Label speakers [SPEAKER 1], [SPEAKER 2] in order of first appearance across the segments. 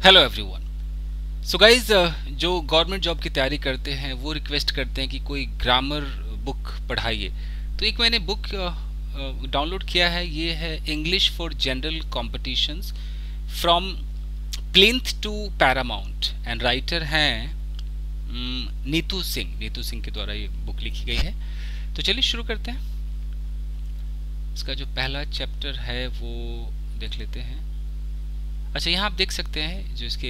[SPEAKER 1] Hello everyone. So guys, जो government job की तैयारी करते हैं वो रिक्वेस्ट करते हैं कि कोई ग्रामर बुक पढ़ाइए। तो एक मैंने बुक डाउनलोड किया है, ये है English for general competitions from plinth to paramount and writer हैं नीतू सिंह के द्वारा ये बुक लिखी गई है। तो चलिए शुरू करते हैं। इसका जो पहला चैप्टर है वो देख लेते हैं। अच्छा, यहाँ आप देख सकते हैं जो इसके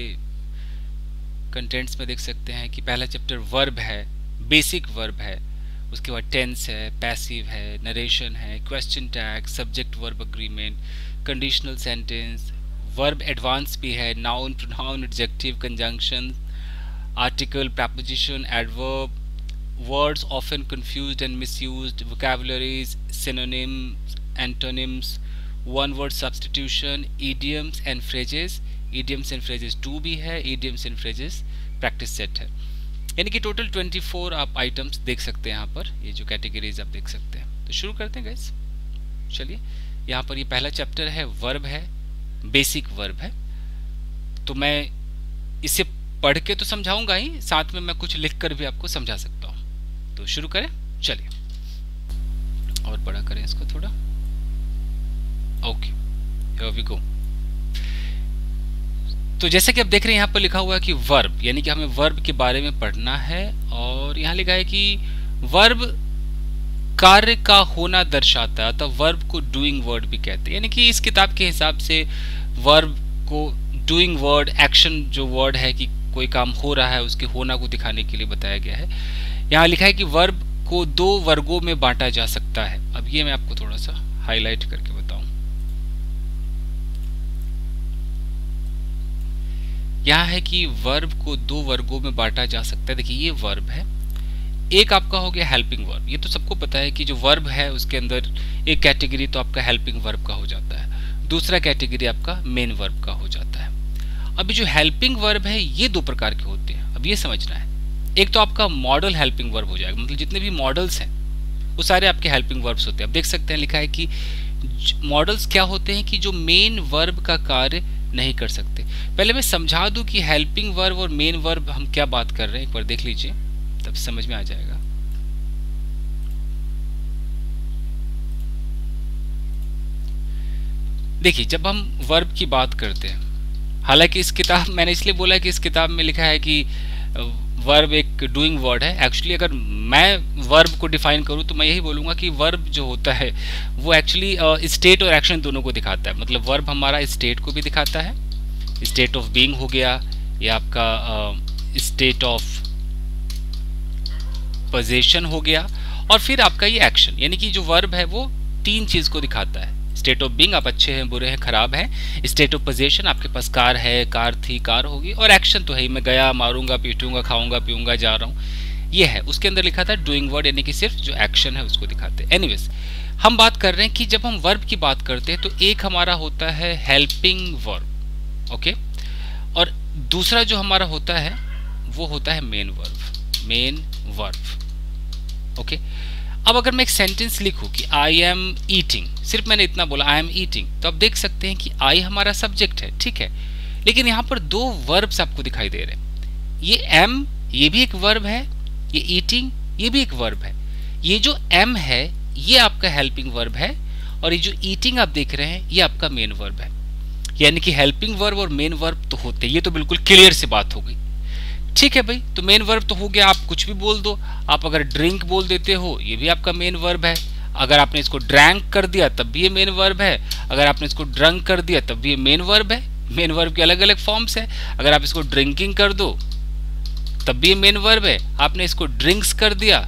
[SPEAKER 1] कंटेंट्स में देख सकते हैं कि पहला चैप्टर वर्ब है, बेसिक वर्ब है, उसके बाद टेंस है, पैसिव है, नरेशन है, question tag, subject verb agreement, conditional sentence, verb advance भी है, noun, pronoun, adjective, conjunction, article, preposition, adverb, words often confused and misused, vocabularies, synonyms, antonyms, one word substitution, idioms and phrases, idioms and phrases 2 भी है, idioms and phrases practice set है। यानी कि total 24 आप items देख सकते हैं यहाँ पर, ये जो कैटेगरीज आप देख सकते हैं। तो शुरू करते हैं गाइस। चलिए, यहाँ पर ये पहला चैप्टर है, वर्ब है, बेसिक वर्ब है। तो मैं इसे पढ़ के तो समझाऊंगा ही, साथ में मैं कुछ लिख कर भी आपको समझा सकता हूँ। तो शुरू करें, चलिए, और बड़ा करें इसको थोड़ा। Okay, here we go. तो जैसे कि आप देख रहे हैं यहाँ पर लिखा हुआ है कि वर्ब, यानी कि हमें वर्ब के बारे में पढ़ना है। और यहाँ लिखा है कि वर्ब कार्य का होना दर्शाता है, तो वर्ब को डूइंग वर्ड भी कहते हैं। यानी कि इस किताब के हिसाब से वर्ब को डूइंग वर्ड, एक्शन जो वर्ड है कि कोई काम हो रहा है उसके होना को दिखाने के लिए बताया गया है। यहाँ लिखा है कि वर्ब को 2 वर्गों में बांटा जा सकता है। अब ये मैं आपको थोड़ा सा हाईलाइट करके बताऊं। यहाँ है कि वर्ब को 2 वर्गों में बांटा जा सकता है। देखिए, ये वर्ब है, एक आपका हो गया हेल्पिंग वर्ब। ये तो सबको पता है कि जो वर्ब है उसके अंदर एक कैटेगरी तो आपका हेल्पिंग वर्ब का हो जाता है, दूसरा कैटेगरी आपका मेन वर्ब का हो जाता है। अभी जो हेल्पिंग वर्ब है ये 2 प्रकार के होते हैं, अब ये समझना है। एक तो आपका मॉडल हेल्पिंग वर्ब हो जाएगा, मतलब जितने भी मॉडल्स हैं वो सारे आपके हेल्पिंग वर्ब्स होते हैं। अब देख सकते हैं लिखा है कि मॉडल्स क्या होते हैं कि जो मेन वर्ब का कार्य नहीं कर सकते। पहले मैं समझा दूं कि हेल्पिंग वर्ब और मेन वर्ब हम क्या बात कर रहे हैं, एक बार देख लीजिए तब समझ में आ जाएगा। देखिए, जब हम वर्ब की बात करते हैं, हालांकि इस किताब, मैंने इसलिए बोला है कि इस किताब में लिखा है कि वर्ब एक डूइंग वर्ड है। एक्चुअली अगर मैं वर्ब को डिफाइन करूं तो मैं यही बोलूंगा कि वर्ब जो होता है वो एक्चुअली स्टेट और एक्शन दोनों को दिखाता है। मतलब वर्ब हमारा स्टेट को भी दिखाता है, स्टेट ऑफ बीइंग हो गया, या आपका स्टेट ऑफ पोजीशन हो गया, और फिर आपका ये एक्शन, यानी कि जो वर्ब है वो 3 चीज को दिखाता है। स्टेट ऑफ बीइंग, आप अच्छे हैं, बुरे हैं, खराब हैं। स्टेट ऑफ पोजीशन, आपके पास कार है, कार थी, कार होगी। और एक्शन तो है ही, मैं गया, मारूंगा, पीटूंगा, खाऊंगा, पीऊंगा, जा रहा हूँ, ये है। उसके अंदर लिखा था डूइंग वर्ड, यानी कि सिर्फ जो एक्शन है उसको दिखाते हैं। एनीवेज, हम बात कर रहे हैं कि जब हम वर्ब की बात करते हैं तो एक हमारा होता है हेल्पिंग वर्ब, ओके, और दूसरा जो हमारा होता है वो होता है मेन वर्ब, ओके। अब अगर मैं एक सेंटेंस लिखूं कि आई एम ईटिंग, सिर्फ मैंने इतना बोला आई एम ईटिंग, तो आप देख सकते हैं कि आई हमारा सब्जेक्ट है, ठीक है, लेकिन यहाँ पर 2 वर्ब्स आपको दिखाई दे रहे हैं। ये एम, ये भी एक वर्ब है, ये ईटिंग, ये भी एक वर्ब है। ये जो एम है ये आपका हेल्पिंग वर्ब है, और ये जो ईटिंग आप देख रहे हैं ये आपका मेन वर्ब है। यानी कि हेल्पिंग वर्ब और मेन वर्ब तो होते हैं, ये तो बिल्कुल क्लियर सी बात हो गई, ठीक है भाई। तो मेन वर्ब तो हो गया, आप कुछ भी बोल दो। आप अगर ड्रिंक बोल देते हो ये भी आपका मेन वर्ब है, अगर आपने इसको ड्रैंक कर दिया तब भी ये मेन वर्ब है, अगर आपने इसको ड्रंक कर दिया तब भी ये मेन वर्ब है। मेन वर्ब के अलग अलग फॉर्म्स है, अगर आप इसको ड्रिंकिंग कर दो तब भी ये मेन वर्ब है, आपने इसको ड्रिंक्स कर दिया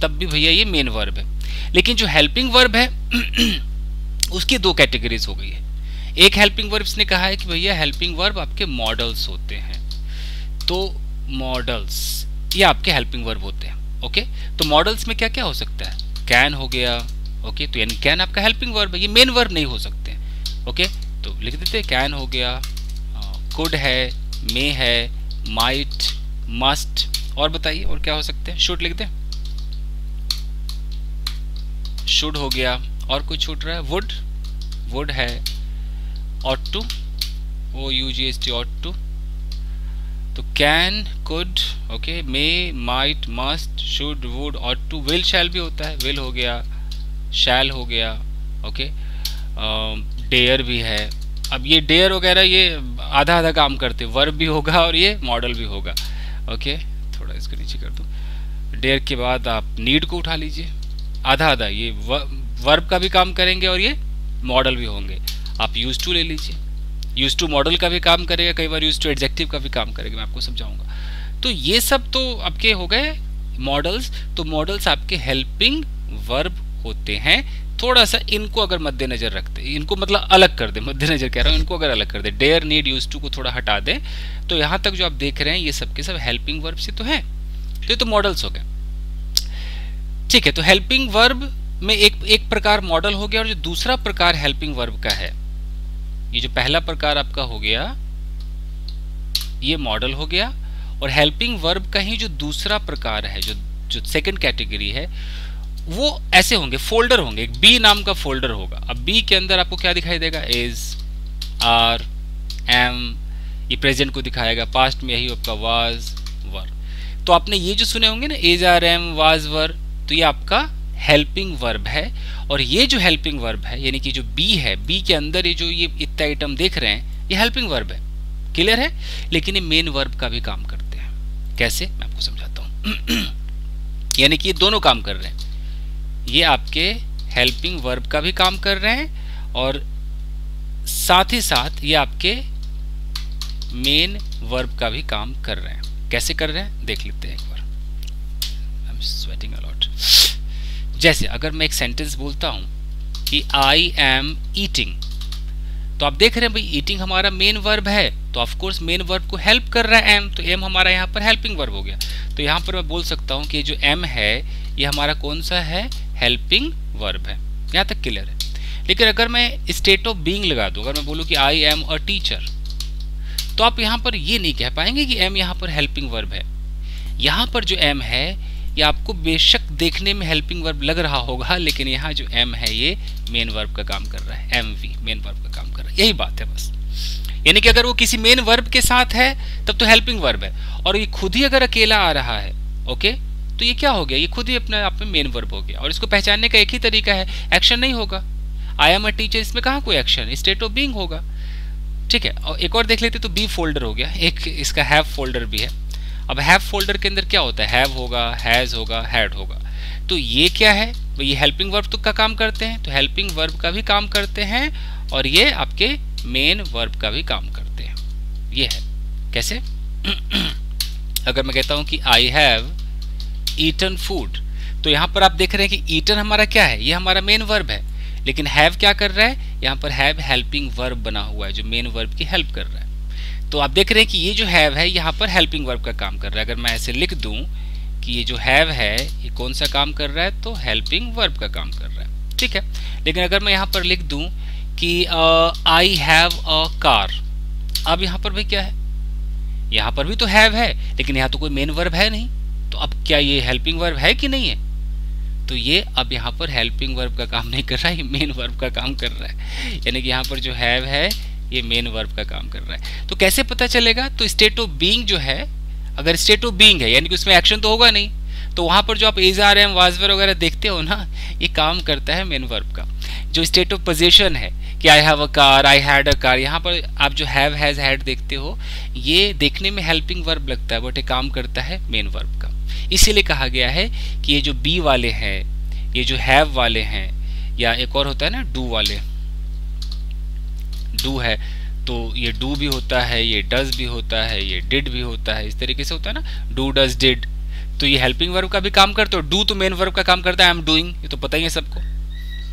[SPEAKER 1] तब भी भैया ये मेन वर्ब है। लेकिन जो हेल्पिंग वर्ब है उसकी 2 कैटेगरीज हो गई है। एक हेल्पिंग वर्ब इसने कहा है कि भैया हेल्पिंग वर्ब आपके मॉडल्स होते हैं, तो मॉडल्स ये आपके हेल्पिंग वर्ब होते हैं, ओके। तो मॉडल्स में क्या क्या हो सकता है, कैन हो गया, ओके, तो यानी कैन आपका हेल्पिंग वर्ब है, ये मेन वर्ब नहीं हो सकते हैं, ओके। तो लिख देते हैं कैन हो गया, कुड है, मे है, माइट, मस्ट, और बताइए और क्या हो सकते हैं। शुड लिख दें, शुड हो गया, और कुछ छूट रहा है, वुड है, ought to, OUGHT, ought to, तो can, could, okay, may, might, must, should, would, ought to, will, shall भी होता है, विल हो गया, शैल हो गया, ओके, डेयर भी है। अब ये डेयर वगैरह ये आधा आधा काम करते, वर्ब भी होगा और ये मॉडल भी होगा, ओके। थोड़ा इसको नीचे कर दूँ। डेयर के बाद आप नीड को उठा लीजिए, आधा आधा ये वर्ब का भी काम करेंगे और ये मॉडल भी होंगे। आप यूज टू ले लीजिए, यूज टू मॉडल का भी काम करेगा, कई बार यूज टू एडजेक्टिव का भी काम करेगा, मैं आपको समझाऊंगा। तो ये सब तो आपके हो गए मॉडल्स। तो मॉडल्स आपके हेल्पिंग वर्ब होते हैं। थोड़ा सा इनको अगर मद्देनजर रखते, इनको मतलब अलग कर दे, मद्देनजर कह रहा हूँ, इनको अगर अलग कर दे, डेयर, नीड, यूज टू को थोड़ा हटा दे, तो यहाँ तक जो आप देख रहे हैं ये सब के सब हेल्पिंग वर्ब से तो है। तो ये तो मॉडल्स हो गए, ठीक है। तो हेल्पिंग वर्ब में एक प्रकार मॉडल हो गया, और जो दूसरा प्रकार हेल्पिंग वर्ब का है, ये जो पहला प्रकार आपका हो गया ये मॉडल हो गया, और हेल्पिंग वर्ब का ही जो दूसरा प्रकार है, जो सेकंड कैटेगरी है, वो ऐसे होंगे, फोल्डर होंगे। एक बी नाम का फोल्डर होगा। अब बी के अंदर आपको क्या दिखाई देगा, इज, आर, एम, ये प्रेजेंट को दिखाएगा, पास्ट में यही आपका वाज, वर। तो आपने ये जो सुने होंगे ना, इज, आर, एम, वाज, वर, तो ये आपका हेल्पिंग वर्ब है। और ये जो हेल्पिंग वर्ब है, यानी कि जो बी है, बी के अंदर ये जो ये इतना आइटम देख रहे हैं, ये हेल्पिंग वर्ब है, क्लियर है। लेकिन ये मेन वर्ब का भी काम करते हैं। कैसे, मैं आपको समझाता हूं। यानी कि ये दोनों काम कर रहे हैं, ये आपके हेल्पिंग वर्ब का भी काम कर रहे हैं और साथ ही साथ ये आपके मेन वर्ब का भी काम कर रहे हैं। कैसे कर रहे हैं देख लेते हैं एक बार। I am sweating a lot. जैसे अगर मैं एक सेंटेंस बोलता हूं कि आई एम ईटिंग, तो आप देख रहे हैं भाई ईटिंग हमारा मेन वर्ब है, तो ऑफ कोर्स मेन वर्ब को हेल्प कर रहा है एम, तो एम हमारा यहाँ पर हेल्पिंग वर्ब हो गया। तो यहाँ पर मैं बोल सकता हूँ कि जो एम है ये हमारा कौन सा है, हेल्पिंग वर्ब है। यहाँ तक क्लियर है। लेकिन अगर मैं स्टेट ऑफ बीइंग लगा दूं, अगर मैं बोलूँ कि आई एम अ टीचर, तो आप यहाँ पर ये नहीं कह पाएंगे कि एम यहाँ पर हेल्पिंग वर्ब है। यहाँ पर जो एम है ये आपको बेशक देखने में हेल्पिंग वर्ब लग रहा होगा, लेकिन यहाँ जो एम है ये मेन वर्ब का काम कर रहा है, एम वी मेन वर्ब का काम कर रहा है। यही बात है बस। यानी कि अगर वो किसी मेन वर्ब के साथ है तब तो हेल्पिंग वर्ब है, और ये खुद ही अगर अकेला आ रहा है, ओके, तो ये क्या हो गया, ये खुद ही अपने आप में मेन वर्ब हो गया। और इसको पहचानने का एक ही तरीका है, एक्शन नहीं होगा। आई एम अ टीचर, इसमें कहाँ कोई एक्शन, स्टेट ऑफ बीइंग होगा, ठीक है। और एक और देख लेते तो बी फोल्डर हो गया, एक इसका हैव फोल्डर भी है। अब हैव फोल्डर के अंदर क्या होता है, हैव होगा, हैज होगा, हैड होगा। तो ये क्या है, ये हेल्पिंग वर्ब तो का काम करते हैं, तो हेल्पिंग वर्ब का भी काम करते हैं, और ये आपके मेन वर्ब का भी काम करते हैं। ये है कैसे। अगर मैं कहता हूं कि आई हैव ईटन फूड, तो यहां पर आप देख रहे हैं कि ईटन हमारा क्या है, ये हमारा मेन वर्ब है, लेकिन हैव क्या कर रहा है, यहां पर हैव हेल्पिंग वर्ब बना हुआ है जो मेन वर्ब की हेल्प कर रहा है। तो आप देख रहे हैं कि ये जो हैव है यहाँ पर हेल्पिंग वर्ब का काम कर रहा है। अगर मैं ऐसे लिख दूं कि ये जो हैव है ये कौन सा काम कर रहा है, तो हेल्पिंग वर्ब का काम कर रहा है, ठीक है। लेकिन अगर मैं यहाँ पर लिख दूं कि आई हैव अ कार, अब यहाँ पर भी क्या है, यहाँ पर भी तो हैव है, लेकिन यहाँ तो कोई मेन वर्ब है नहीं, तो अब क्या ये हेल्पिंग वर्ब है कि नहीं है, तो ये अब यहाँ पर हेल्पिंग वर्ब का काम नहीं कर रहा है, ये मेन वर्ब का काम कर रहा है। यानी कि यहाँ पर जो हैव है ये मेन वर्ब का काम कर रहा है। तो कैसे पता चलेगा, तो स्टेट ऑफ बीइंग जो है, अगर स्टेट ऑफ बीइंग है यानी कि उसमें एक्शन तो होगा नहीं, तो वहां पर जो आप इज, आर, एम, वाज, वर वगैरह देखते हो ना, ये काम करता है मेन वर्ब का। जो स्टेट ऑफ पोजीशन है कि I have a car, I had a car, यहाँ पर आप जो हैव, हैज, हैड देखते हो, ये देखने में हेल्पिंग वर्ब लगता है, बट ये काम करता है मेन वर्ब का। इसीलिए कहा गया है कि ये जो बी वाले हैं, ये जो हैव वाले हैं, या एक और होता है ना डू वाले, डू है तो ये डू भी होता है, ये डज भी होता है, ये डिड भी होता है, इस तरीके से होता है ना, डू, डज, डिड। तो ये हेल्पिंग वर्ब का भी काम करता है, डू तो मेन वर्ब का काम करता है, आई एम डूइंग, ये तो पता ही है सबको,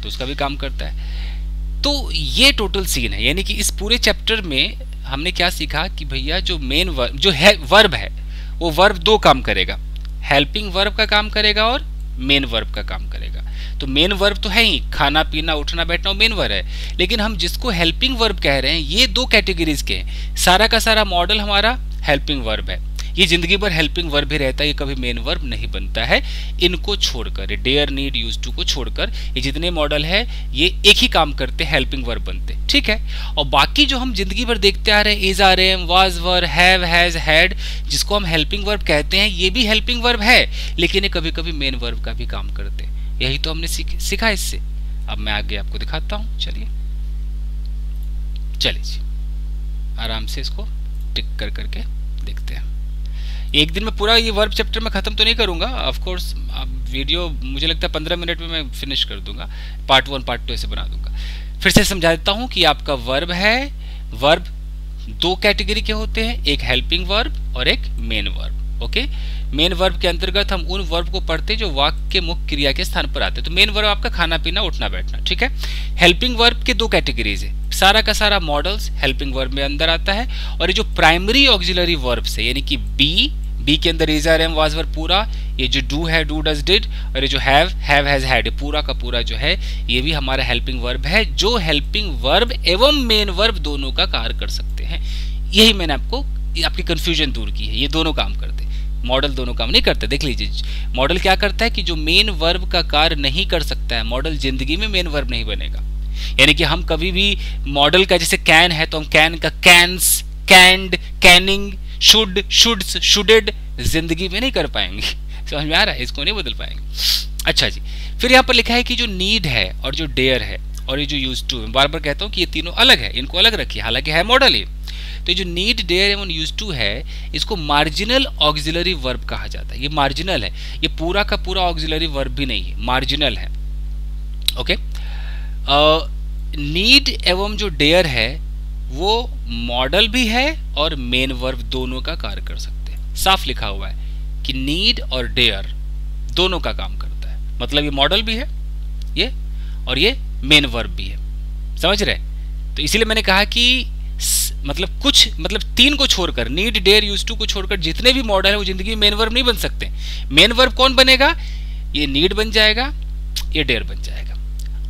[SPEAKER 1] तो उसका भी काम करता है। तो ये टोटल सीन है। यानी कि इस पूरे चैप्टर में हमने क्या सीखा कि भैया जो मेन वर्ब जो है वर्ब है, वो वर्ब दो काम करेगा, हेल्पिंग वर्ब का काम करेगा और मेन वर्ब का काम करेगा। तो मेन वर्ब तो है ही, खाना पीना उठना बैठना मेन वर्ब है, लेकिन हम जिसको हेल्पिंग वर्ब कह रहे हैं ये दो कैटेगरीज के हैं। सारा का सारा मॉडल हमारा हेल्पिंग वर्ब है, ये जिंदगी भर हेल्पिंग वर्ब ही रहता है, ये कभी मेन वर्ब नहीं बनता है। इनको छोड़कर, डेयर, नीड, यूज्ड टू को छोड़कर ये जितने मॉडल है ये एक ही काम करते, हेल्पिंग वर्ब बनते, ठीक है। और बाकी जो हम जिंदगी भर देखते आ रहे हैं, is, are, am, was, were, have, has, had, जिसको हम हेल्पिंग वर्ब कहते हैं, ये भी हेल्पिंग वर्ब है, लेकिन ये कभी कभी मेन वर्ब का भी काम करते हैं। यही तो हमने सीखा इससे। अब मैं आगे आपको दिखाता हूं, चलिए जी, आराम से इसको टिक कर करके देखते हैं। एक दिन में पूरा ये वर्ब चैप्टर में खत्म तो नहीं करूंगा, ऑफ कोर्स। अब वीडियो मुझे लगता है 15 मिनट में मैं फिनिश कर दूंगा, पार्ट 1 पार्ट 2 ऐसे बना दूंगा। फिर से समझा देता हूं कि आपका वर्ब है, वर्ब 2 कैटेगरी के होते हैं, एक हेल्पिंग वर्ब और एक main verb. Okay, main verb के अंतर्गत हम उन वर्ब को पढ़ते हैं जो वाक्य के मुख्य क्रिया के स्थान पर आते हैं। तो मेन वर्ब आपका खाना पीना, उठना बैठना, ठीक है। हेल्पिंग वर्ब के 2 कैटेगरीज है, सारा का सारा मॉडल्स हेल्पिंग वर्ब में अंदर आता है। और ये जो प्राइमरी ऑक्सिलरी वर्ब्स है, यानी कि बी के अंदर इज, आर, एम, वाज, वर पूरा, ये जो डू है, डू, डज, डिड, और ये जो हैव, हैज, हैड, पूरा का पूरा जो है ये भी हमारा हेल्पिंग वर्ब है, जो हेल्पिंग वर्ब एवं मेन वर्ब दोनों का कार्य कर सकते हैं। यही मैंने आपको आपकी कंफ्यूजन दूर की है, ये दोनों काम करते हैं, मॉडल दोनों काम नहीं करते। देख लीजिए, मॉडल क्या करता है कि जो मेन वर्ब का कार्य नहीं कर सकता है, मॉडल जिंदगी में मेन वर्ब नहीं बनेगा। यानी कि हम कभी भी मॉडल का, जैसे कैन है तो हम कैन का कैंस, कैंड, कैनिंग, शुड, शुड्स, शुडेड जिंदगी में नहीं कर पाएंगे। समझ में आ रहा है, इसको नहीं बदल पाएंगे। अच्छा जी, फिर यहाँ पर लिखा है कि जो नीड है और जो डेयर है और ये जो यूज टू, बार बार कहता हूँ कि ये तीनों अलग है, इनको अलग रखिए, हालांकि है मॉडल ही। तो ये जो नीड, डेयर एवं यूज टू है, इसको मार्जिनल ऑक्सिलरी वर्ब कहा जाता है। ये मार्जिनल है, ये पूरा का पूरा ऑक्सिलरी वर्ब भी नहीं है, मार्जिनल है। ओके, नीड एवं जो डेयर है वो मॉडल भी है और मेन वर्ब दोनों का कार्य कर सकते हैं। साफ लिखा हुआ है कि नीड और डेयर दोनों का काम करता है, मतलब ये मॉडल भी है ये, और ये मेन वर्ब भी है। समझ रहे? तो इसीलिए मैंने कहा कि मतलब 3 को छोड़कर, नीड, डेयर, यूज टू को छोड़कर जितने भी मॉडल है वो जिंदगी में मेन वर्ब नहीं बन सकते। मेन वर्ब कौन बनेगा? ये नीड बन जाएगा, ये डेयर बन जाएगा।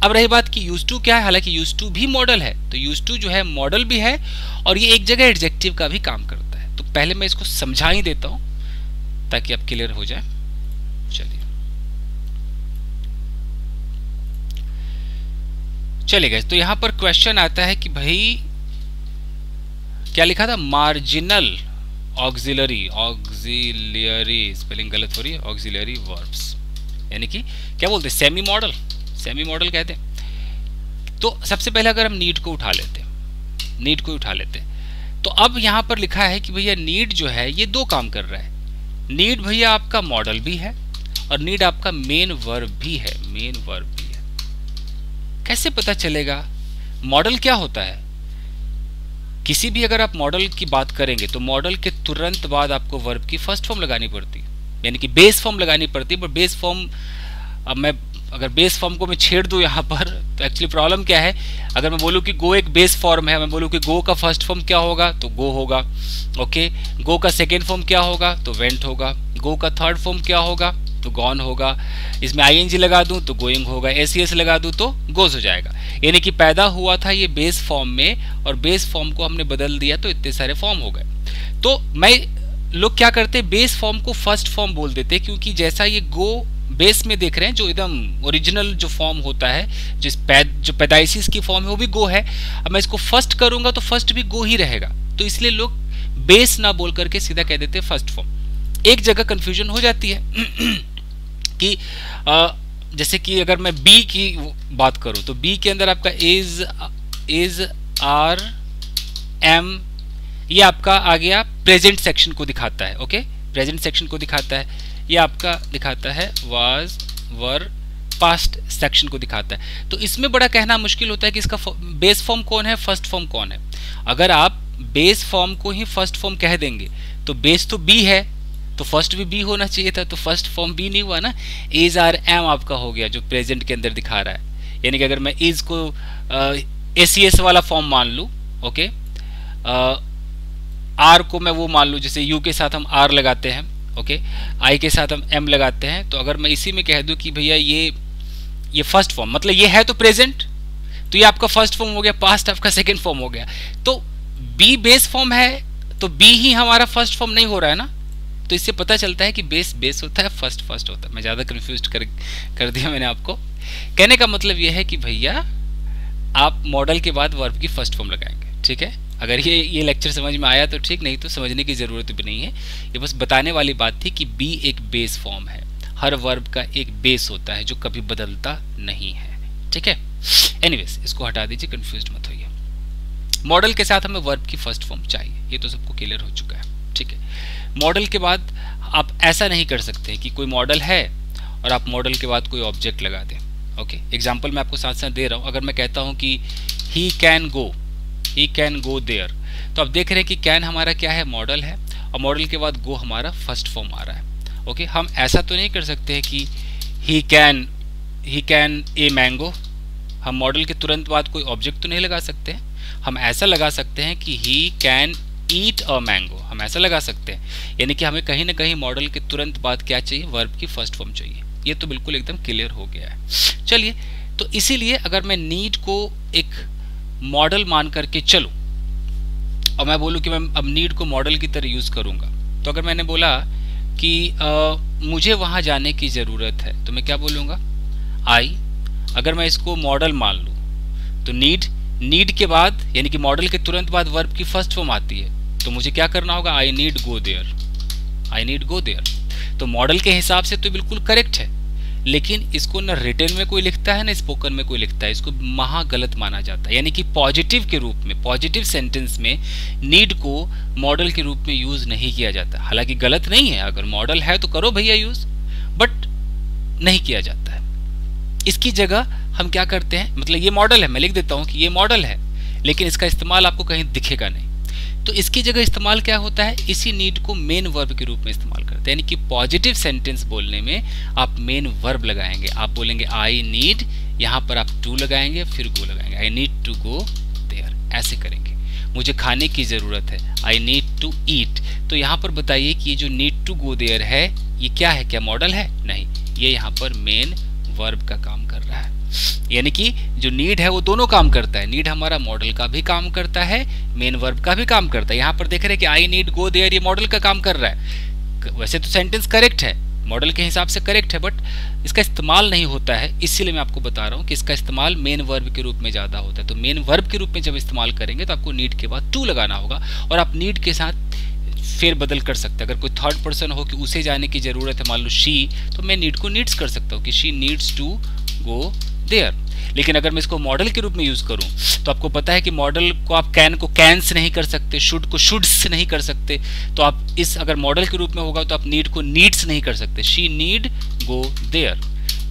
[SPEAKER 1] अब रही बात कि यूज टू क्या है, हालांकि यूज टू भी मॉडल है, तो यूज टू जो है मॉडल भी है और ये एक जगह एडजेक्टिव का भी काम करता है। तो पहले मैं इसको समझा ही देता हूं ताकि आप क्लियर हो जाए। चलिए गाइस, तो यहां पर क्वेश्चन आता है कि भाई क्या लिखा था? मार्जिनल ऑक्सिलरी, स्पेलिंग गलत हो रही है, ऑक्सिलरी वर्ब्स, यानी कि क्या बोलते हैं, सेमी मॉडल कहते हैं। तो सबसे पहले अगर हम नीड को उठा लेते हैं, तो अब यहां पर लिखा है कि भैया नीड जो है ये 2 काम कर रहा है। नीड भैया आपका मॉडल भी है और नीड आपका मेन वर्ब भी है, कैसे पता चलेगा? मॉडल क्या होता है? किसी भी अगर आप मॉडल की बात करेंगे तो मॉडल के तुरंत बाद आपको वर्ब की फर्स्ट फॉर्म लगानी पड़ती है, यानी कि बेस फॉर्म लगानी पड़ती है। पर बेस फॉर्म, अब अगर बेस फॉर्म को मैं छेड़ दूं यहाँ पर, तो एक्चुअली प्रॉब्लम क्या है? अगर मैं बोलूँ कि गो एक बेस फॉर्म है, मैं बोलूँ कि गो का फर्स्ट फॉर्म क्या होगा, तो गो होगा। ओके, गो का सेकेंड फॉर्म क्या होगा, तो वेंट होगा। गो का थर्ड फॉर्म क्या होगा, तो गॉन होगा। इसमें आईएनजी लगा दूं तो गोइंग होगा, एसईएस लगा दूं तो गोज हो जाएगा। यानी कि पैदा हुआ था ये बेस फॉर्म में और बेस फॉर्म को हमने बदल दिया तो इतने सारे फॉर्म हो गए। तो लोग क्या करते, बेस फॉर्म को फर्स्ट फॉर्म बोल देते, क्योंकि जैसा ये गो बेस में देख रहे हैं, जो एकदम ओरिजिनल जो फॉर्म होता है, जो पैदाइशी इसकी फॉर्म है वो भी गो है। अब मैं इसको फर्स्ट करूंगा तो फर्स्ट भी गो ही रहेगा, तो इसलिए लोग बेस ना बोल करके सीधा कह देते फर्स्ट फॉर्म। एक जगह कंफ्यूजन हो जाती है कि जैसे कि अगर मैं बी की बात करूं तो बी के अंदर आपका इज, आर, एम, ये आपका आ गया प्रेजेंट सेक्शन को दिखाता है। ओके, प्रेजेंट सेक्शन को दिखाता है। ये आपका दिखाता है वाज, वर, पास्ट सेक्शन को दिखाता है। तो इसमें बड़ा कहना मुश्किल होता है कि इसका बेस फॉर्म कौन है, फर्स्ट फॉर्म कौन है। अगर आप बेस फॉर्म को ही फर्स्ट फॉर्म कह देंगे तो बेस तो बी है, तो फर्स्ट भी बी होना चाहिए था, तो फर्स्ट फॉर्म बी नहीं हुआ ना। इज, आर, एम आपका हो गया जो प्रेजेंट के अंदर दिखा रहा है। यानी कि अगर मैं इज को एसीएस वाला फॉर्म मान लूं, ओके, आर को मैं वो मान लूं जैसे यू के साथ हम आर लगाते हैं, ओके, आई के साथ हम एम लगाते हैं। तो अगर मैं इसी में कह दूं कि भैया ये फर्स्ट फॉर्म, मतलब ये है तो प्रेजेंट, तो ये आपका फर्स्ट फॉर्म हो गया, पास्ट आपका सेकेंड फॉर्म हो गया। तो बी बेस फॉर्म है तो बी ही हमारा फर्स्ट फॉर्म नहीं हो रहा है ना, तो इससे पता चलता है कि बेस बेस होता है, फर्स्ट फर्स्ट होता है। मैं ज़्यादा कन्फ्यूज कर दिया मैंने आपको। कहने का मतलब यह है कि भैया आप मॉडल के बाद वर्ब की फर्स्ट फॉर्म लगाएंगे, ठीक है। अगर ये लेक्चर समझ में आया तो ठीक, नहीं तो समझने की ज़रूरत भी नहीं है। ये बस बताने वाली बात थी कि बी एक बेस फॉर्म है, हर वर्ब का एक बेस होता है जो कभी बदलता नहीं है, ठीक है। एनीवेज इसको हटा दीजिए, कंफ्यूज मत होइए। मॉडल के साथ हमें वर्ब की फर्स्ट फॉर्म चाहिए, ये तो सबको क्लियर हो चुका है, ठीक है। मॉडल के बाद आप ऐसा नहीं कर सकते कि कोई मॉडल है और आप मॉडल के बाद कोई ऑब्जेक्ट लगा दें। ओके, एग्जाम्पल मैं आपको साथ साथ दे रहा हूँ। अगर मैं कहता हूँ कि ही कैन गो देयर, तो आप देख रहे हैं कि कैन हमारा क्या है, मॉडल है, और मॉडल के बाद गो हमारा फर्स्ट फॉर्म आ रहा है। ओके, हम ऐसा तो नहीं कर सकते हैं कि ही कैन ए मैंगो, हम मॉडल के तुरंत बाद कोई ऑब्जेक्ट तो नहीं लगा सकते हैं। हम ऐसा लगा सकते हैं कि he can eat a mango, हम ऐसा लगा सकते हैं। यानी कि हमें कहीं ना कहीं मॉडल के तुरंत बाद क्या चाहिए, वर्ब की फर्स्ट फॉर्म चाहिए। ये तो बिल्कुल एकदम क्लियर हो गया है। चलिए, तो इसीलिए अगर मैं नीड को एक मॉडल मान करके चलूं और मैं बोलूं कि मैं अब नीड को मॉडल की तरह यूज करूंगा, तो अगर मैंने बोला कि मुझे वहां जाने की जरूरत है, तो मैं क्या बोलूंगा, आई। अगर मैं इसको मॉडल मान लूं तो नीड के बाद यानी कि मॉडल के तुरंत बाद वर्ब की फर्स्ट फॉर्म आती है, तो मुझे क्या करना होगा, आई नीड गो देयर। तो मॉडल के हिसाब से तो बिल्कुल करेक्ट है, लेकिन इसको न रिटन में कोई लिखता है न स्पोकन में कोई लिखता है, इसको महा गलत माना जाता है। यानी कि पॉजिटिव के रूप में, पॉजिटिव सेंटेंस में नीड को मॉडल के रूप में यूज नहीं किया जाता। हालांकि गलत नहीं है, अगर मॉडल है तो करो भैया यूज, बट नहीं किया जाता है। इसकी जगह हम क्या करते हैं, मतलब ये मॉडल है, मैं लिख देता हूं कि ये मॉडल है, लेकिन इसका इस्तेमाल आपको कहीं दिखेगा नहीं, तो इसकी जगह इस्तेमाल क्या होता है, इसी नीड को मेन वर्ब के रूप में इस्तेमाल करते हैं। यानी कि पॉजिटिव सेंटेंस बोलने में आप मेन वर्ब लगाएंगे। आप बोलेंगे आई नीड, यहाँ पर आप टू लगाएंगे, फिर गो लगाएंगे, I need to go there, ऐसे करेंगे। मुझे खाने की जरूरत है, आई नीड टू ईट। तो यहाँ पर बताइए कि ये जो नीड टू गो देयर है, ये क्या है, क्या मॉडल है? नहीं, ये यहाँ पर मेन वर्ब का काम कर रहा है। यानी कि जो नीड है वो दोनों काम करता है। नीड हमारा मॉडल का भी काम करता है, मेन वर्ब का भी काम करता है। यहाँ पर देख रहे हैं कि आई नीड गो देयर, ये मॉडल का काम कर रहा है। वैसे तो सेंटेंस करेक्ट है, मॉडल के हिसाब से करेक्ट है, बट इसका इस्तेमाल नहीं होता है। इसीलिए मैं आपको बता रहा हूँ कि इसका इस्तेमाल मेन वर्ब के रूप में ज्यादा होता है। तो मेन वर्ब के रूप में जब इस्तेमाल करेंगे तो आपको नीड के बाद टू लगाना होगा, और आप नीड के साथ फेर बदल कर सकते हैं। अगर कोई थर्ड पर्सन हो कि उसे जाने की जरूरत है, मान लो शी, तो मैं नीड को नीड्स कर सकता हूँ कि she needs to go there. लेकिन अगर मैं इसको मॉडल के रूप में यूज करूं तो आपको पता है कि मॉडल को आप कैन को कैंस नहीं कर सकते, शुड को शुड्स नहीं कर सकते। तो आप इस अगर मॉडल के रूप में होगा तो आप नीड को नीड्स नहीं कर सकते, शी नीड गो देयर।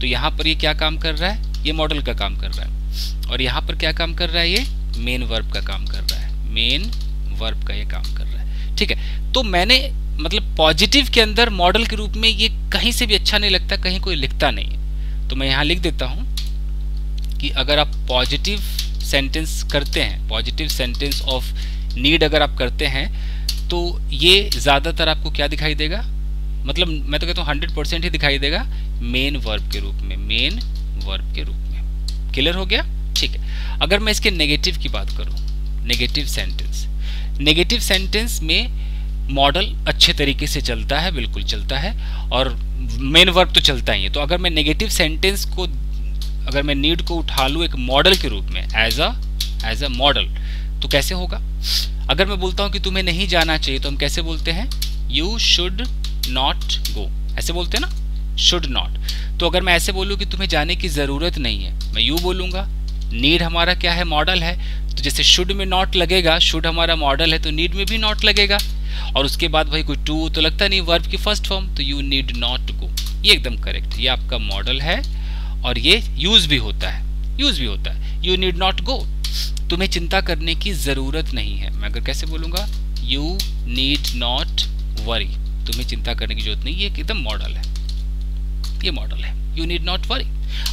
[SPEAKER 1] तो यहाँ पर ये क्या काम कर रहा है, ये मॉडल का काम कर रहा है, और यहाँ पर क्या काम कर रहा है, ये मेन वर्ब का काम कर रहा है, मेन वर्ब का ये काम कर रहा है। ठीक है, तो मैंने मतलब पॉजिटिव के अंदर मॉडल के रूप में ये कहीं से भी अच्छा नहीं लगता, कहीं कोई लिखता नहीं है। तो मैं यहाँ लिख देता हूँ कि अगर आप पॉजिटिव सेंटेंस करते हैं, पॉजिटिव सेंटेंस ऑफ नीड अगर आप करते हैं, तो ये ज़्यादातर आपको क्या दिखाई देगा, मतलब मैं तो कहता हूँ 100% ही दिखाई देगा मेन वर्ब के रूप में, मेन वर्ब के रूप में। क्लियर हो गया? ठीक है। अगर मैं इसके नेगेटिव की बात करूँ, नेगेटिव सेंटेंस में मॉडल अच्छे तरीके से चलता है, बिल्कुल चलता है, और मेन वर्ब तो चलता ही है। तो अगर मैं नेगेटिव सेंटेंस को, अगर मैं नीड को उठा लूँ एक मॉडल के रूप में, एज अ मॉडल, तो कैसे होगा? अगर मैं बोलता हूँ कि तुम्हें नहीं जाना चाहिए, तो हम कैसे बोलते हैं, यू शुड नॉट गो, ऐसे बोलते हैं ना, शुड नॉट। तो अगर मैं ऐसे बोलूँ कि तुम्हें जाने की जरूरत नहीं है, मैं यू बोलूंगा। नीड हमारा क्या है, मॉडल है, तो जैसे शुड में नॉट लगेगा, शुड हमारा मॉडल है तो नीड में भी नॉट लगेगा। और उसके बाद भाई कोई टू तो लगता नहीं, वर्ब की फर्स्ट फॉर्म, तो यू नीड नॉट गो, ये एकदम करेक्ट, ये आपका मॉडल है और ये यूज भी होता है, यू नीड नॉट गो, तुम्हें चिंता करने की जरूरत नहीं है। मैं अगर कैसे बोलूंगा, यू नीड नॉट वरी, तुम्हें चिंता करने की जरूरत नहीं, ये एकदम मॉडल है, ये मॉडल है, यू नीड नॉट वरी।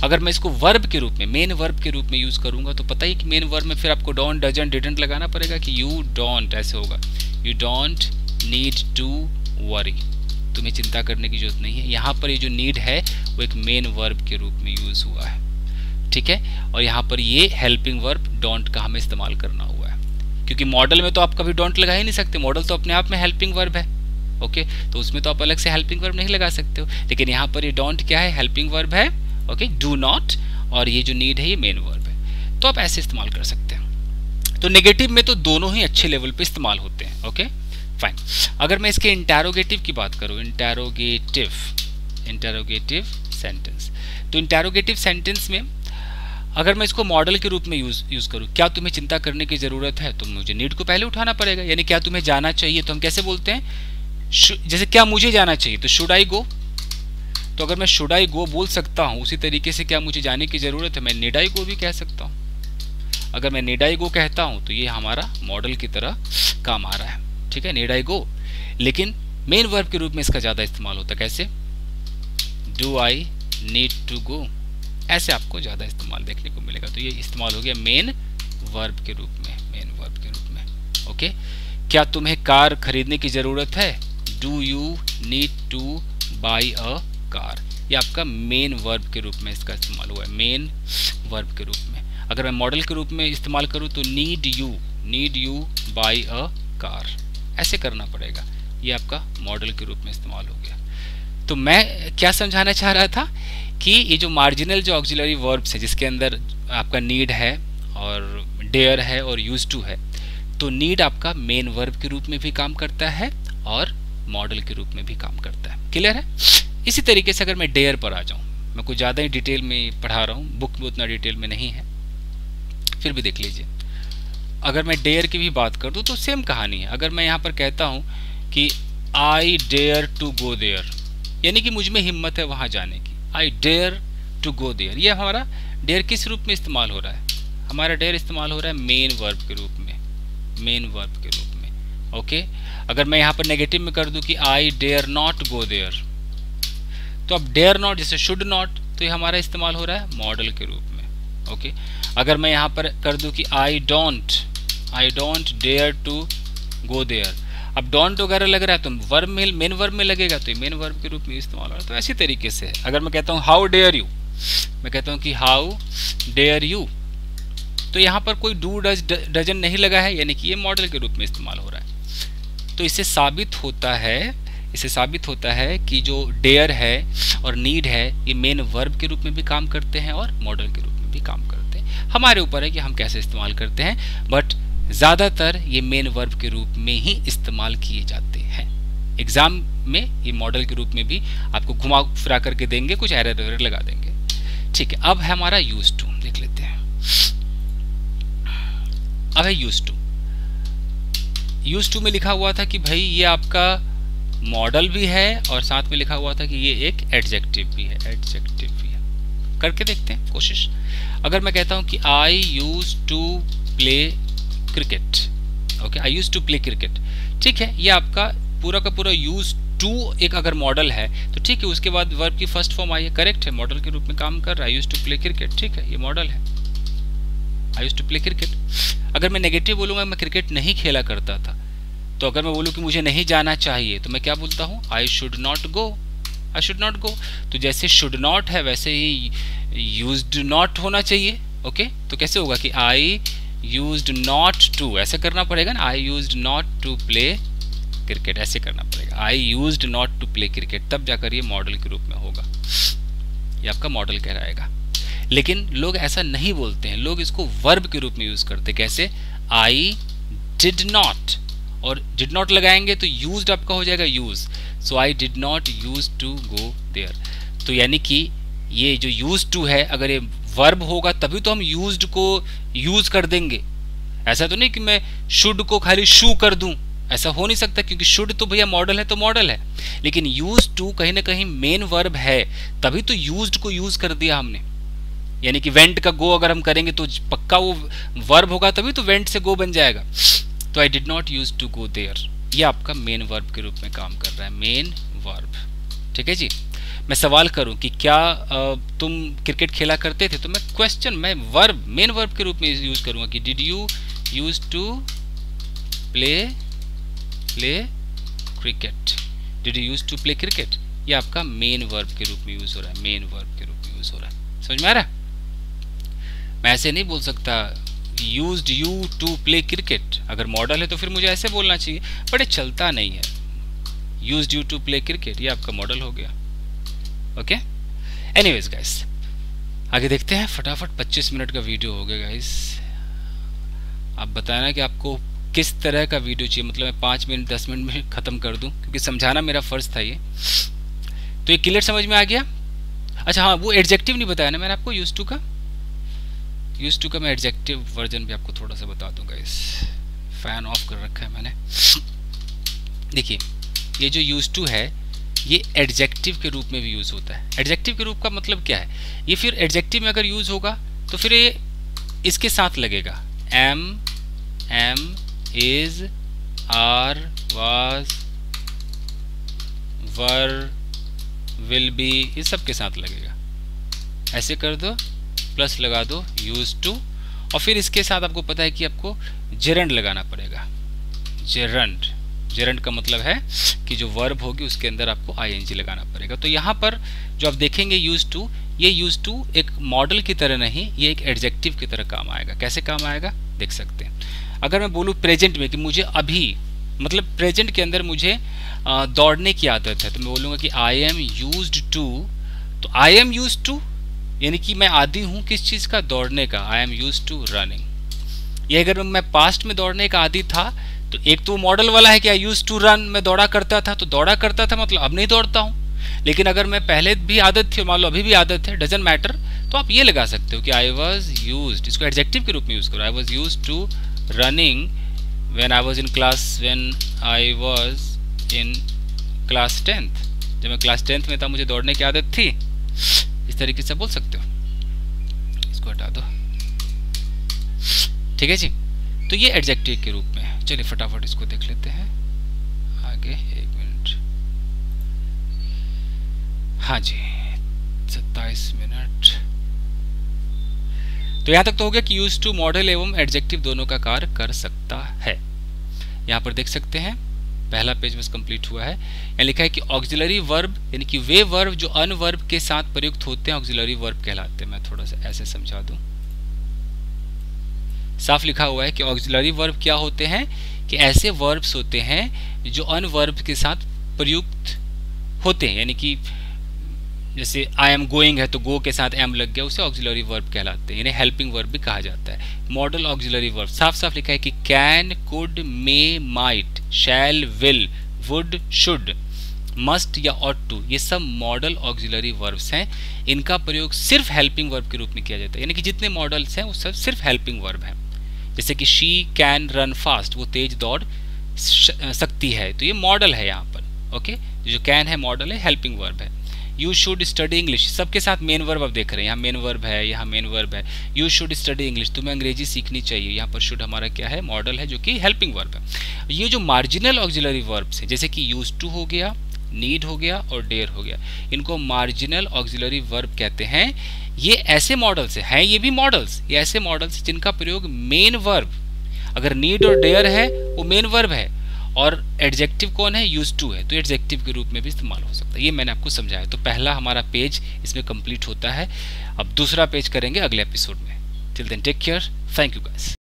[SPEAKER 1] अगर मैं इसको वर्ब के रूप में, मेन वर्ब के रूप में यूज करूंगा, तो पता ही कि मेन वर्ब में फिर आपको डोंट, डजंट, डिडंट लगाना पड़ेगा कि यू डोंट, ऐसे होगा, you don't need to worry, तुम्हें चिंता करने की जरूरत नहीं है। यहाँ पर ये जो नीड है वो एक मेन वर्ब के रूप में यूज हुआ है, ठीक है। और यहाँ पर ये हेल्पिंग वर्ब डोंट का हमें इस्तेमाल करना हुआ है, क्योंकि मॉडल में तो आप कभी डोंट लगा ही नहीं सकते, मॉडल तो अपने आप में हेल्पिंग वर्ब है, ओके, तो उसमें तो आप अलग से हेल्पिंग वर्ब नहीं लगा सकते हो, लेकिन यहाँ पर ये डोंट क्या है, हेल्पिंग वर्ब है। ओके, डू नॉट, और ये जो नीड है ये मेन वर्ब है, तो आप ऐसे इस्तेमाल कर सकते हैं। तो नेगेटिव में तो दोनों ही अच्छे लेवल पे इस्तेमाल होते हैं। Okay fine. अगर मैं इसके इंटेरोगेटिव की बात करूं, इंटेरोगेटिव सेंटेंस, तो इंटेरोगेटिव सेंटेंस में अगर मैं इसको मॉडल के रूप में यूज करूं, क्या तुम्हें चिंता करने की जरूरत है, तो मुझे नीड को पहले उठाना पड़ेगा, यानी क्या तुम्हें जाना चाहिए, तो हम कैसे बोलते हैं, जैसे क्या मुझे जाना चाहिए तो शुड आई गो, तो अगर मैं शुड आई गो बोल सकता हूं, उसी तरीके से क्या मुझे जाने की जरूरत है, मैं नीड आई गो भी कह सकता हूं। अगर मैं नीड आई गो कहता हूं तो ये हमारा मॉडल की तरह काम आ रहा है, ठीक है, नीड आई गो। लेकिन मेन वर्ब के रूप में इसका ज्यादा इस्तेमाल होता है, कैसे, do I need to go, ऐसे आपको ज्यादा इस्तेमाल देखने को मिलेगा। तो ये इस्तेमाल हो गया मेन वर्ब के रूप में, मेन वर्ब के रूप में। ओके, क्या तुम्हें कार खरीदने की जरूरत है, do you need two by a car, ये आपका मेन वर्ब के रूप में इसका इस्तेमाल हुआ है, मेन वर्ब के रूप में। अगर मैं मॉडल के रूप में इस्तेमाल करूं तो need you by a car, ऐसे करना पड़ेगा, ये आपका मॉडल के रूप में इस्तेमाल हो गया। तो मैं क्या समझाना चाह रहा था कि ये जो मार्जिनल जो ऑक्सिलरी वर्ब्स है, जिसके अंदर आपका नीड है और डेयर है और यूज टू है, तो नीड आपका मेन वर्ब के रूप में भी काम करता है और मॉडल के रूप में भी काम करता है। क्लियर है? इसी तरीके से अगर मैं डेयर पर आ जाऊं, मैं कुछ ज़्यादा ही डिटेल में पढ़ा रहा हूँ, बुक में उतना डिटेल में नहीं है, फिर भी देख लीजिए। अगर मैं डेयर की भी बात कर दूं तो सेम कहानी है। अगर मैं यहाँ पर कहता हूँ कि I dare to go there, यानी कि मुझ में हिम्मत है वहाँ जाने की, I dare to go there, ये हमारा डेयर किस रूप में इस्तेमाल हो रहा है, हमारा डेयर इस्तेमाल हो रहा है मेन वर्ब के रूप में, मेन वर्ब के रूप में। ओके, अगर मैं यहाँ पर नेगेटिव में कर दूं कि I dare not go there, तो अब डेयर नॉट जैसे शुड नॉट, तो ये हमारा इस्तेमाल हो रहा है मॉडल के रूप में। ओके, अगर मैं यहाँ पर कर दूं कि I don't dare to go there, अब डोंट वगैरह लग रहा है तो वर्ब में, मेन वर्ब में लगेगा, तो ये मेन वर्ब के रूप में इस्तेमाल हो रहा है। तो ऐसी तरीके से अगर मैं कहता हूँ हाउ डेयर यू, मैं कहता हूँ कि हाउ डेयर यू, तो यहाँ पर कोई डू डजन नहीं लगा है, यानी कि ये मॉडल के रूप में इस्तेमाल हो रहा है। तो इससे साबित होता है कि जो डेयर है और नीड है, ये मेन वर्ब के रूप में भी काम करते हैं और मॉडल के रूप में भी काम करते हैं। हमारे ऊपर है कि हम कैसे इस्तेमाल करते हैं, बट ज़्यादातर ये मेन वर्ब के रूप में ही इस्तेमाल किए जाते हैं। एग्जाम में ये मॉडल के रूप में भी आपको घुमा फिरा करके देंगे, कुछ एरर वगैरह लगा देंगे। ठीक है, अब है हमारा यूज टू, देख लेते हैं। अब है यूज टू में लिखा हुआ था कि भाई ये आपका मॉडल भी है और साथ में लिखा हुआ था कि ये एक एडजेक्टिव भी है, करके देखते हैं कोशिश। अगर मैं कहता हूं कि I use to play cricket, okay, I use to play cricket, ठीक है, ये आपका पूरा का पूरा यूज टू एक अगर मॉडल है तो ठीक है, उसके बाद वर्ब की फर्स्ट फॉर्म आई है, करेक्ट है, मॉडल के रूप में काम कर रहा है, आई यूज टू प्ले क्रिकेट, ठीक है, ये मॉडल है, आई यूज टू प्ले क्रिकेट। अगर मैं नेगेटिव बोलूंगा मैं क्रिकेट नहीं खेला करता था, तो अगर मैं बोलूं कि मुझे नहीं जाना चाहिए तो मैं क्या बोलता हूं, आई शुड नॉट गो, तो जैसे शुड नॉट है वैसे ही यूज्ड नॉट होना चाहिए। ओके, तो कैसे होगा कि आई यूज्ड नॉट टू, ऐसे करना पड़ेगा ना, I used not to play cricket, ऐसे करना पड़ेगा, I used not to play cricket, तब जाकर ये मॉडल के रूप में होगा, ये आपका मॉडल कहलाएगा। लेकिन लोग ऐसा नहीं बोलते हैं, लोग इसको वर्ब के रूप में यूज करते हैं। कैसे, आई डिड नॉट, और डिड नॉट लगाएंगे तो यूज्ड आपका हो जाएगा use, so I did not use to go there. तो यानी कि ये जो यूज टू है, अगर ये वर्ब होगा तभी तो हम यूज्ड को यूज कर देंगे। ऐसा तो नहीं कि मैं शुड को खाली शू कर दूं, ऐसा हो नहीं सकता, क्योंकि शुड तो भैया मॉडल है तो मॉडल है, लेकिन यूज टू कहीं ना कहीं मेन वर्ब है, तभी तो यूज्ड को यूज कर दिया हमने। यानी कि वेंट का गो अगर हम करेंगे तो पक्का वो वर्ब होगा, तभी तो वेंट से गो बन जाएगा। तो I did not use to go there, ये आपका मेन वर्ब के रूप में काम कर रहा है, मेन वर्ब। ठीक है जी, मैं सवाल करूं कि क्या तुम क्रिकेट खेला करते थे, तो मैं क्वेश्चन, मैं वर्ब, मेन वर्ब के रूप में यूज करूंगा कि did you use to play cricket, did you use to play cricket, ये आपका मेन वर्ब के रूप में यूज हो रहा है, मेन वर्ब के रूप में यूज हो रहा है। समझ में आ रहा है? मैं ऐसे नहीं बोल सकता used you to play cricket, अगर मॉडल है तो फिर मुझे ऐसे बोलना चाहिए, बट ये चलता नहीं है, used you to play cricket, ये आपका मॉडल हो गया। ओके, एनीवेज गाइस आगे देखते हैं फटाफट। 25 मिनट का वीडियो हो गया गाइस। आप बताना कि आपको किस तरह का वीडियो चाहिए, मतलब मैं 5 मिनट 10 मिनट में ख़त्म कर दूं, क्योंकि समझाना मेरा फ़र्ज़ था ये। तो ये क्लियर समझ में आ गया। अच्छा हाँ, वो एडजेक्टिव नहीं बताया ना मैंने आपको यूज्ड टू का। यूज्ड टू का मैं एडजेक्टिव वर्जन भी आपको थोड़ा सा बता दूंगा। इस फैन ऑफ कर रखा है मैंने। देखिए ये जो यूज्ड टू है ये एडजेक्टिव के रूप में भी यूज़ होता है। एडजेक्टिव के रूप का मतलब क्या है, ये फिर एडजेक्टिव में अगर यूज़ होगा तो फिर ये इसके साथ लगेगा। Am, is, are, was, were, will be, ये सब के साथ लगेगा। ऐसे कर दो, प्लस लगा दो यूज्ड टू, और फिर इसके साथ आपको पता है कि आपको जेरंड लगाना पड़ेगा। जेरंड का मतलब है कि जो वर्ब होगी उसके अंदर आपको आईएनजी लगाना पड़ेगा। तो यहाँ पर जो आप देखेंगे यूज्ड टू, ये यूज्ड टू एक मॉडल की तरह नहीं, ये एक एडजेक्टिव की तरह काम आएगा। कैसे काम आएगा देख सकते हैं। अगर मैं बोलूँ प्रेजेंट में कि मुझे अभी, मतलब प्रेजेंट के अंदर मुझे दौड़ने की आदत है, तो मैं बोलूँगा कि आई एम यूज्ड टू। तो आई एम यूज्ड टू यानी कि मैं आदी हूँ किस चीज़ का, दौड़ने का। I am used to running. ये अगर मैं पास्ट में दौड़ने का आदी था तो एक तो मॉडल वाला है कि आई यूज्ड टू रन, मैं दौड़ा करता था, तो दौड़ा करता था मतलब अब नहीं दौड़ता हूँ। लेकिन अगर मैं पहले भी आदत थी और मान लो अभी भी आदत है, डजंट मैटर, तो आप ये लगा सकते हो कि आई वॉज यूज्ड, इसको एडजेक्टिव के रूप में यूज़ करो। I was used to running when I was in class, when I was in class 10th। जब मैं क्लास 10th में था मुझे दौड़ने की आदत थी। इस तरीके से बोल सकते हो। इसको हटा दो, ठीक है जी। तो ये एडजेक्टिव के रूप में है। चलिए फटाफट इसको देख लेते हैं आगे। 1 मिनट, हाँ जी 27 मिनट। तो यहां तक तो हो गया कि यूज्ड टू मॉडल एवं एडजेक्टिव दोनों का कार्य कर सकता है। यहां पर देख सकते हैं पहला पेज में कंप्लीट हुआ है। यहाँ लिखा है कि ऑक्सिलरी वर्ब यानी कि वे वर्ब जो अनवर्ब के साथ प्रयुक्त होते हैं ऑक्सिलरी वर्ब कहलाते हैं। मैं थोड़ा सा ऐसे समझा दूं, साफ लिखा हुआ है कि ऑक्सिलरी वर्ब क्या होते हैं, कि ऐसे वर्ब्स होते हैं जो अनवर्ब के साथ प्रयुक्त होते हैं। यानी कि जैसे आई एम गोइंग है तो गो के साथ एम लग गया, उसे ऑक्सिलरी वर्ब कहलाते हैं, यानी हेल्पिंग वर्ब भी कहा जाता है। मॉडल ऑक्सिलरी वर्ब साफ साफ लिखा है कि can, could, may, might, shall, will, would, should, must या ऑट टू, ये सब मॉडल ऑक्सिलरी वर्ब्स हैं। इनका प्रयोग सिर्फ हेल्पिंग वर्ब के रूप में किया जाता है। यानी कि जितने मॉडल्स हैं वो सब सिर्फ हेल्पिंग वर्ब हैं। जैसे कि शी कैन रन फास्ट, वो तेज दौड़ सकती है, तो ये मॉडल है यहाँ पर। ओके, जो कैन है मॉडल है, हेल्पिंग वर्ब है। यू शुड स्टडी इंग्लिश, सबके साथ मेन वर्ब आप देख रहे हैं, यहाँ मेन वर्ब है, यहाँ मेन वर्ब है। यू शुड स्टडी इंग्लिश, तुम्हें अंग्रेजी सीखनी चाहिए, यहाँ पर शुड हमारा क्या है, मॉडल है जो कि हेल्पिंग वर्ब है। ये जो मार्जिनल ऑक्सिलरी वर्ब्स हैं जैसे कि यूज्ड टू हो गया, नीड हो गया और डेयर हो गया, इनको मार्जिनल ऑक्सिलरी वर्ब कहते हैं। ये ऐसे मॉडल्स हैं, ये भी मॉडल्स, ये ऐसे मॉडल्स जिनका प्रयोग मेन वर्ब, अगर नीड और डेयर है वो मेन वर्ब है, और एडजेक्टिव कौन है, यूज्ड टू है, तो एडजेक्टिव के रूप में भी इस्तेमाल हो सकता है। ये मैंने आपको समझाया। तो पहला हमारा पेज इसमें कंप्लीट होता है। अब दूसरा पेज करेंगे अगले एपिसोड में। Till then take care, thank you guys.